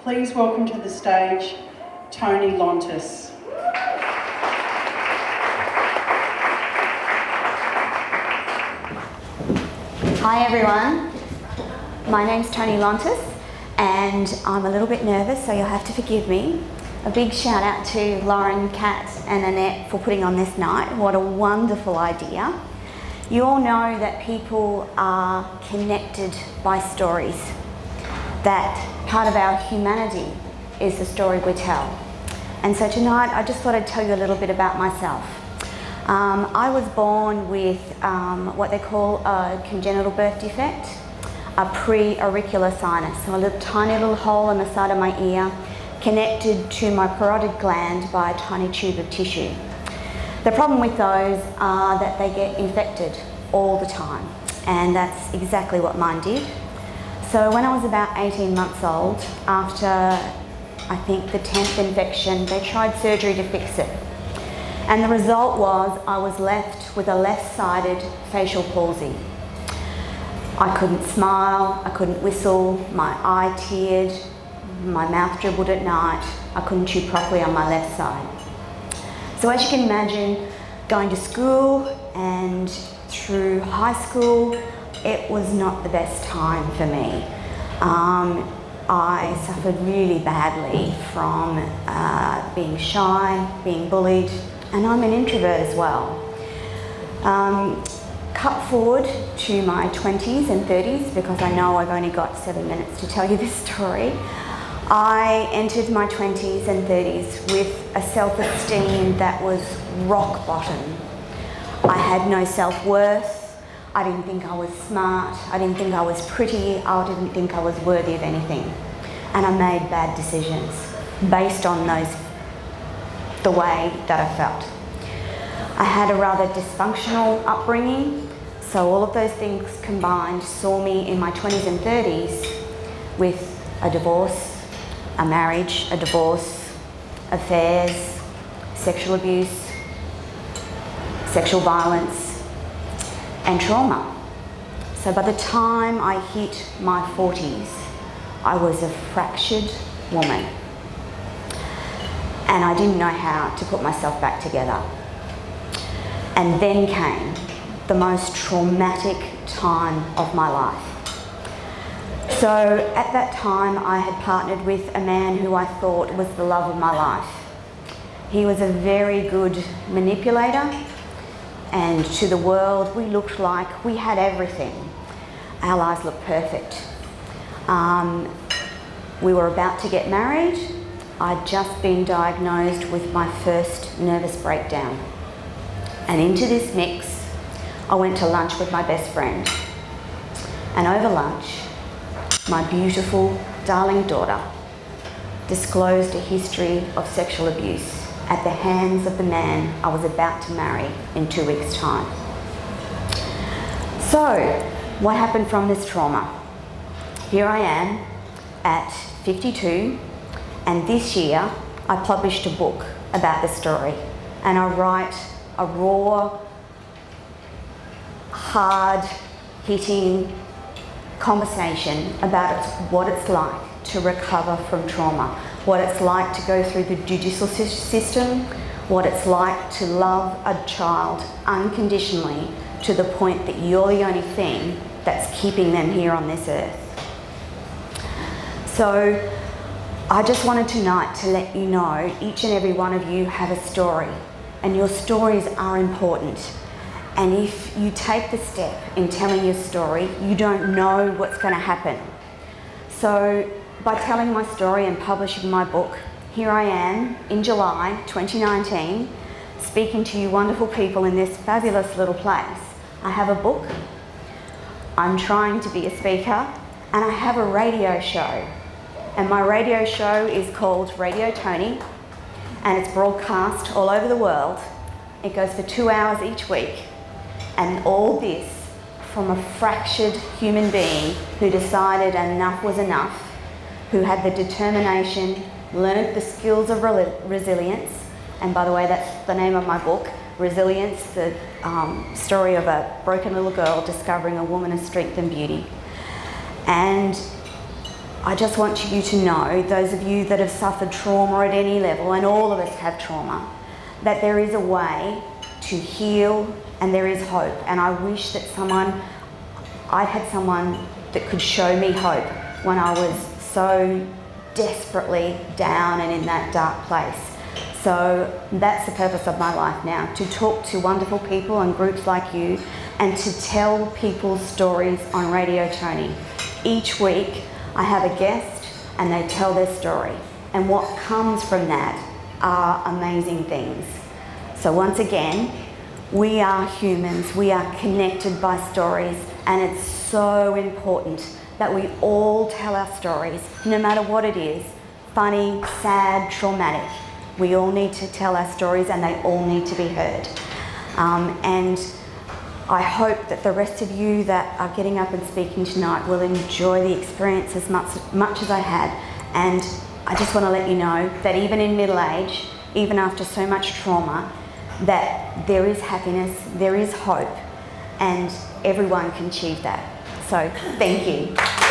Please welcome to the stage, Toni Lontis. Hi everyone, my name's Toni Lontis and I'm a little bit nervous, so you'll have to forgive me. A big shout out to Lauren, Kat and Annette for putting on this night. What a wonderful idea. You all know that people are connected by stories, that part of our humanity is the story we tell. And so tonight I just thought I'd tell you a little bit about myself. I was born with what they call a congenital birth defect, a pre-auricular sinus, so a little tiny little hole in the side of my ear connected to my parotid gland by a tiny tube of tissue. The problem with those are that they get infected all the time, and that's exactly what mine did. So when I was about 18 months old, after I think the 10th infection, they tried surgery to fix it. And the result was I was left with a left-sided facial palsy. I couldn't smile, I couldn't whistle, my eye teared, my mouth dribbled at night, I couldn't chew properly on my left side. So as you can imagine, going to school and through high school, it was not the best time for me. I suffered really badly from being shy, being bullied, and I'm an introvert as well. Cut forward to my 20s and 30s, because I know I've only got 7 minutes to tell you this story. I entered my 20s and 30s with a self-esteem that was rock bottom. I had no self-worth. I didn't think I was smart. I didn't think I was pretty. I didn't think I was worthy of anything. And I made bad decisions based on the way that I felt. I had a rather dysfunctional upbringing, so all of those things combined saw me in my 20s and 30s with a divorce, a marriage, a divorce, affairs, sexual abuse, sexual violence, and trauma. So by the time I hit my 40s, I was a fractured woman. And I didn't know how to put myself back together. And then came the most traumatic time of my life. So at that time, I had partnered with a man who I thought was the love of my life. He was a very good manipulator, and to the world, we looked like we had everything. Our lives looked perfect. We were about to get married. I'd just been diagnosed with my first nervous breakdown. And into this mix, I went to lunch with my best friend. And over lunch, my beautiful, darling daughter disclosed a history of sexual abuse at the hands of the man I was about to marry in 2 weeks' time. So, what happened from this trauma? Here I am at 52, and this year I published a book about the story, and I write a raw, hard-hitting conversation about what it's like to recover from trauma, what it's like to go through the judicial system, what it's like to love a child unconditionally to the point that you're the only thing that's keeping them here on this earth. So I just wanted tonight to let you know each and every one of you have a story, and your stories are important. And if you take the step in telling your story, you don't know what's going to happen. So by telling my story and publishing my book, here I am in July 2019, speaking to you wonderful people in this fabulous little place. I have a book, I'm trying to be a speaker, and I have a radio show. And my radio show is called Radio Toni, and it's broadcast all over the world. It goes for 2 hours each week. And all this from a fractured human being who decided enough was enough, who had the determination, learned the skills of resilience. And by the way, that's the name of my book, Resilience, the story of a broken little girl discovering a woman of strength and beauty. And I just want you to know, those of you that have suffered trauma at any level, and all of us have trauma, that there is a way to heal and there is hope. And I wish that I'd had someone that could show me hope when I was so desperately down and in that dark place. So that's the purpose of my life now, to talk to wonderful people and groups like you and to tell people's stories on Radio Toni. Each week I have a guest and they tell their story, and what comes from that are amazing things. So once again, we are humans, we are connected by stories, and it's so important that we all tell our stories, no matter what it is, funny, sad, traumatic. We all need to tell our stories and they all need to be heard. And I hope that the rest of you that are getting up and speaking tonight will enjoy the experience as much as I had. And I just want to let you know that even in middle age, even after so much trauma, that there is happiness, there is hope, and everyone can achieve that. So thank you.